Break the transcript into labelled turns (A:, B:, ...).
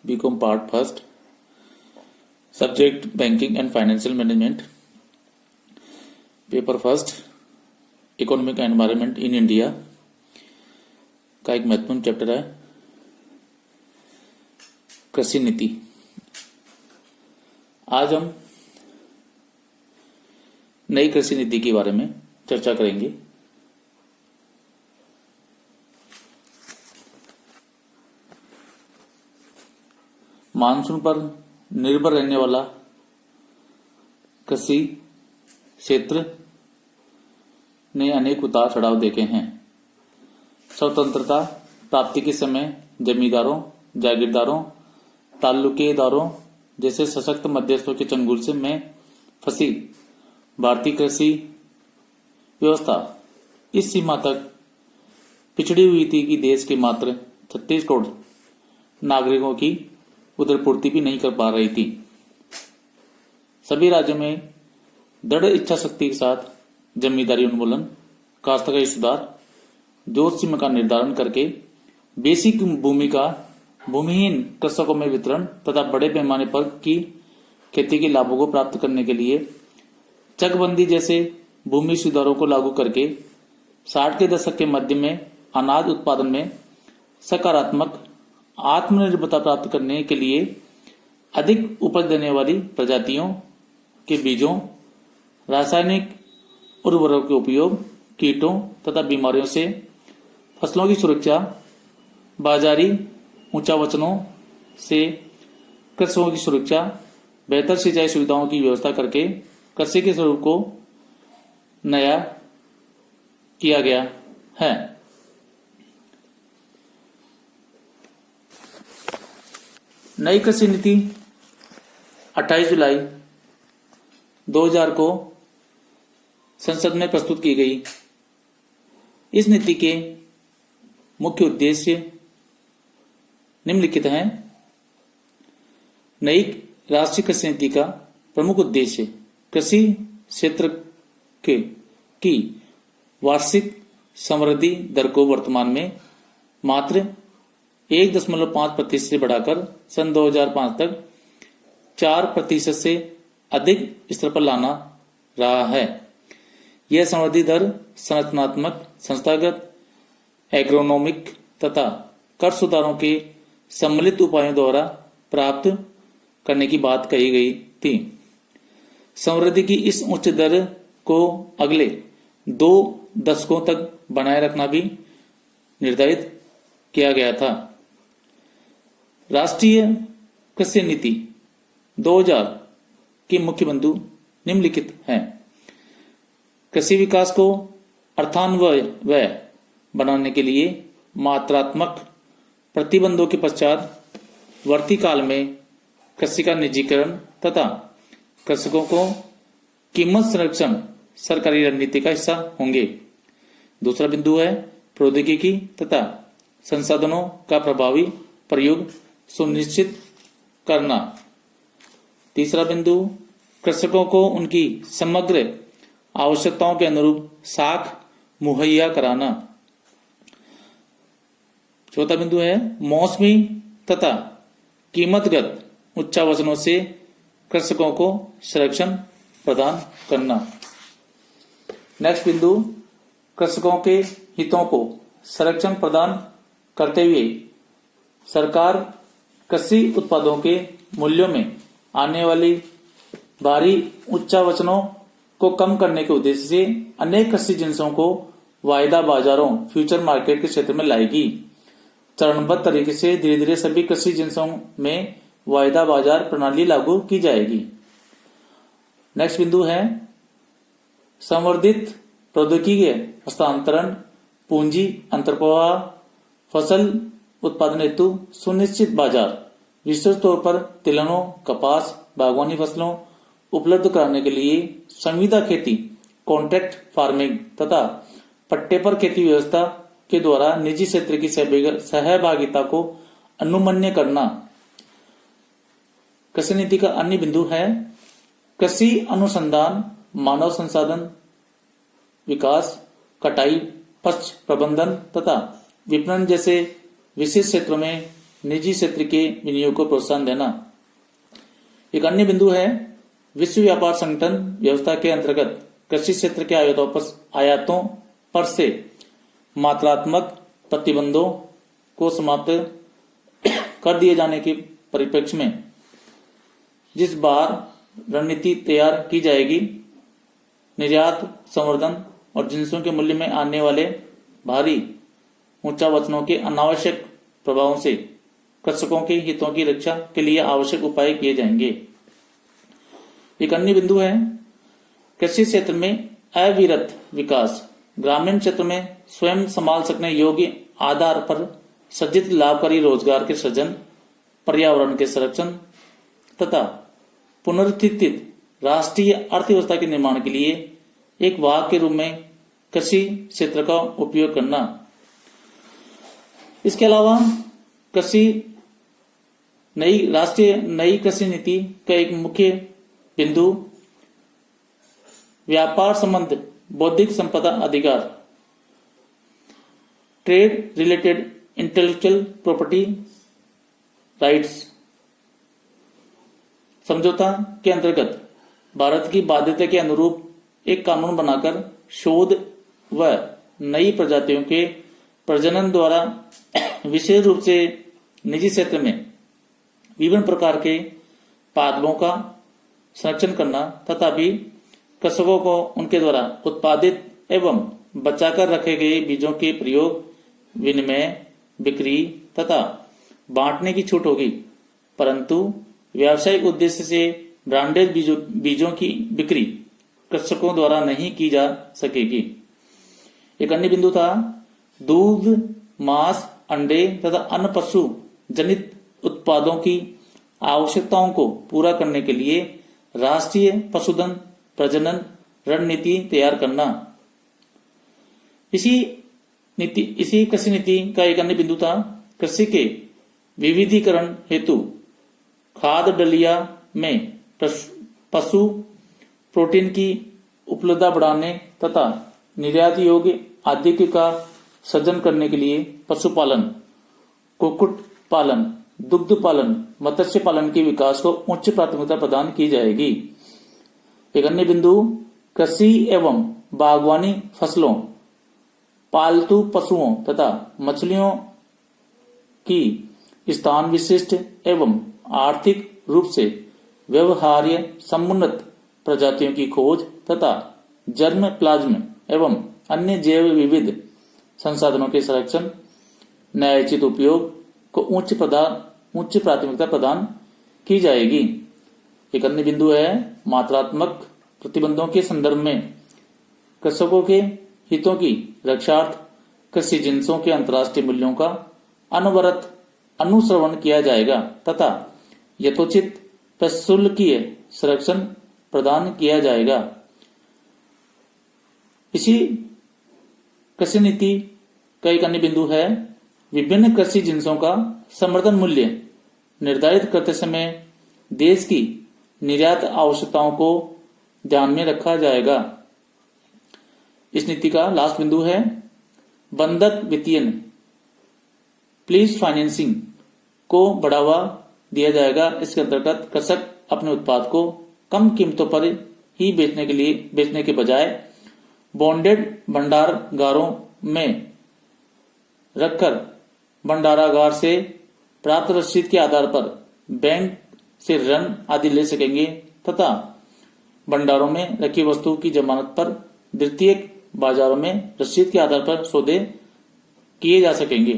A: BCom part first, subject banking and financial management, paper first, economic environment in India का एक महत्वपूर्ण chapter है कृषि नीति। आज हम नई कृषि नीति के बारे में चर्चा करेंगे। मानसून पर निर्भर रहने वाला कृषि क्षेत्र ने अनेक उतार चढ़ाव देखे हैं। स्वतंत्रता प्राप्ति के समय जमींदारों, जागीरदारों, ताल्लुकेदारों जैसे सशक्त मध्यस्थों के चंगुल से में फंसी भारतीय कृषि व्यवस्था इस सीमा तक पिछड़ी हुई थी कि देश के मात्र 36 करोड़ नागरिकों की उदरपूर्ति भी नहीं कर पा रही थी। सभी राज्यों में दृढ़ इच्छा शक्ति के साथ जमींदारी उन्मूलन, काश्तकारी सुधार, जोत सीमा का निर्धारण करके बेसिक भूमि का भूमिहीन कृषकों में वितरण तथा बड़े पैमाने पर की खेती के लाभों को प्राप्त करने के लिए चकबंदी जैसे भूमि सुधारों को लागू करके 60 के दशक के मध्य में अनाज उत्पादन में सकारात्मक आत्मनिर्भरता प्राप्त करने के लिए अधिक उपज देने वाली प्रजातियों के बीजों, रासायनिक उर्वरकों के उपयोग, कीटों तथा बीमारियों से फसलों की सुरक्षा, बाजारी ऊंचा वचनों से कृषकों की सुरक्षा, बेहतर सिंचाई सुविधाओं की व्यवस्था करके कृषि के स्वरूप को नया किया गया है। नई कृषि नीति 28 जुलाई 2000 को संसद में प्रस्तुत की गई। इस नीति के मुख्य उद्देश्य निम्नलिखित हैं। नई राष्ट्रीय कृषि नीति का प्रमुख उद्देश्य कृषि क्षेत्र की वार्षिक समृद्धि दर को वर्तमान में मात्र 1.5% से बढ़ाकर सन 2005 तक 4% से अधिक स्तर पर लाना रहा है। यह समृद्धि दर संरचनात्मक, संस्थागत, एग्रोनॉमिक तथा कर सुधारों के सम्मिलित उपायों द्वारा प्राप्त करने की बात कही गई थी। समृद्धि की इस उच्च दर को अगले 2 दशकों तक बनाए रखना भी निर्धारित किया गया था। राष्ट्रीय कृषि नीति 2000 के मुख्य बिंदु निम्नलिखित हैं। कृषि विकास को अर्थान्वय बनाने के लिए मात्रात्मक प्रतिबंधों के पश्चात वर्ती काल में कृषि का निजीकरण तथा कृषकों को कीमत संरक्षण सरकारी रणनीति का हिस्सा होंगे। दूसरा बिंदु है प्रौद्योगिकी तथा संसाधनों का प्रभावी प्रयोग सुनिश्चित करना। तीसरा बिंदु कृषकों को उनकी समग्र आवश्यकताओं के अनुरूप साख मुहैया कराना। चौथा बिंदु है मौसमी तथा कीमतगत उच्चावचनों से कृषकों को संरक्षण प्रदान करना। नेक्स्ट बिंदु कृषकों के हितों को संरक्षण प्रदान करते हुए सरकार कृषि उत्पादों के मूल्यों में आने वाली भारी उच्चावचनों को कम करने के उद्देश्य से अनेक कृषि जिन्सों को वायदा बाजारों फ्यूचर मार्केट के क्षेत्र में लाएगी। चरणबद्ध तरीके से धीरे धीरे सभी कृषि जिन्सों में वायदा बाजार प्रणाली लागू की जाएगी। नेक्स्ट बिंदु है संवर्धित प्रौद्योगिकी हस्तांतरण, पूंजी अंतर्प्रवाह, फसल उत्पादन हेतु सुनिश्चित बाजार, विशेष तौर पर तिलहनों, कपास, बागवानी फसलों उपलब्ध कराने के लिए संविदा खेती, कॉन्ट्रैक्ट फार्मिंग तथा पट्टे पर खेती व्यवस्था के द्वारा निजी क्षेत्र की सहभागिता को अनुमन्य करना। कृषि नीति का अन्य बिंदु है कृषि अनुसंधान, मानव संसाधन विकास, कटाई, पश्च प्रबंधन तथा विपणन जैसे विशेष क्षेत्रों में निजी क्षेत्र के विनियोग को प्रोत्साहन देना। एक अन्य बिंदु है विश्व व्यापार संगठन व्यवस्था के अंतर्गत कृषि क्षेत्र के आयातों पर से मात्रात्मक प्रतिबंधों को समाप्त कर दिए जाने के परिप्रेक्ष्य में जिस बार रणनीति तैयार की जाएगी, निर्यात संवर्धन और जिंसों के मूल्य में आने वाले भारी ऊंचावचनों के अनावश्यक प्रभावों से कृषकों के हितों की रक्षा के लिए आवश्यक उपाय किए जाएंगे। एक अन्य बिंदु है कृषि क्षेत्र में अविरत विकास, ग्रामीण क्षेत्र में स्वयं संभाल सकने योग्य आधार पर सृजित लाभकारी रोजगार के सृजन, पर्यावरण के संरक्षण तथा पुनर्स्थित राष्ट्रीय अर्थव्यवस्था के निर्माण के लिए एक वाहक के रूप में कृषि क्षेत्र का उपयोग करना। इसके अलावा राष्ट्रीय नई कृषि नीति का एक मुख्य बिंदु व्यापार संबंध बौद्धिक संपदा अधिकार, trade related intellectual property rights समझौता के अंतर्गत भारत की बाध्यता के अनुरूप एक कानून बनाकर शोध व नई प्रजातियों के प्रजनन द्वारा विशेष रूप से निजी क्षेत्र में विभिन्न प्रकार के पादपों का संरक्षण करना तथा भी कृषकों को उनके द्वारा उत्पादित एवं बचाकर रखे गए बीजों के प्रयोग, विनिमय, बिक्री तथा बांटने की छूट होगी, परंतु व्यावसायिक उद्देश्य से ब्रांडेड बीजों की बिक्री कृषकों द्वारा नहीं की जा सकेगी। एक अन्य बिंदु था दूध, मांस, अंडे तथा अन्य पशु जनित उत्पादों की आवश्यकताओं को पूरा करने के लिए राष्ट्रीय पशुधन प्रजनन रणनीति तैयार करना। इसी कृषि नीति का एक अन्य बिंदु था कृषि के विविधीकरण हेतु खाद्य डलिया में पशु प्रोटीन की उपलब्धता बढ़ाने तथा निर्यात योग्य आदित्य का सृजन करने के लिए पशुपालन, कुक्कुट पालन, दुग्ध पालन, मत्स्य पालन के विकास को उच्च प्राथमिकता प्रदान की जाएगी। एक अन्य बिंदु कृषि एवं बागवानी फसलों, पालतू पशुओं तथा मछलियों की स्थान विशिष्ट एवं आर्थिक रूप से व्यवहार्य समुन्नत प्रजातियों की खोज तथा जर्म प्लाज्म एवं अन्य जैव विविध संसाधनों के संरक्षण, न्यायोचित उपयोग को उच्च प्राथमिकता प्रदान की जाएगी। एक अन्य बिंदु है मात्रात्मक प्रतिबंधों के संदर्भ में कृषकों के हितों की रक्षार्थ कृषि जिंसों के अंतर्राष्ट्रीय मूल्यों का अनवरत अनुश्रवण किया जाएगा तथा यथोचित प्रशुल्कीय संरक्षण प्रदान किया जाएगा। इसी कृषि नीति का एक अन्य बिंदु है विभिन्न कृषि जिंसों का समर्थन मूल्य निर्धारित करते समय देश की निर्यात आवश्यकताओं को ध्यान में रखा जाएगा। इस नीति का लास्ट बिंदु है बंधक वित्तीय प्लीज फाइनेंसिंग को बढ़ावा दिया जाएगा। इसके अंतर्गत कृषक अपने उत्पाद को कम कीमतों पर ही बेचने के बजाय बॉन्डेड भंडारगारों में रखकर भंडारागार से प्राप्त रसीद के आधार पर बैंक से ऋण आदि ले सकेंगे तथा भंडारों में रखी वस्तु की जमानत पर द्वितीयक बाजारों में रसीद के आधार पर सौदे किए जा सकेंगे।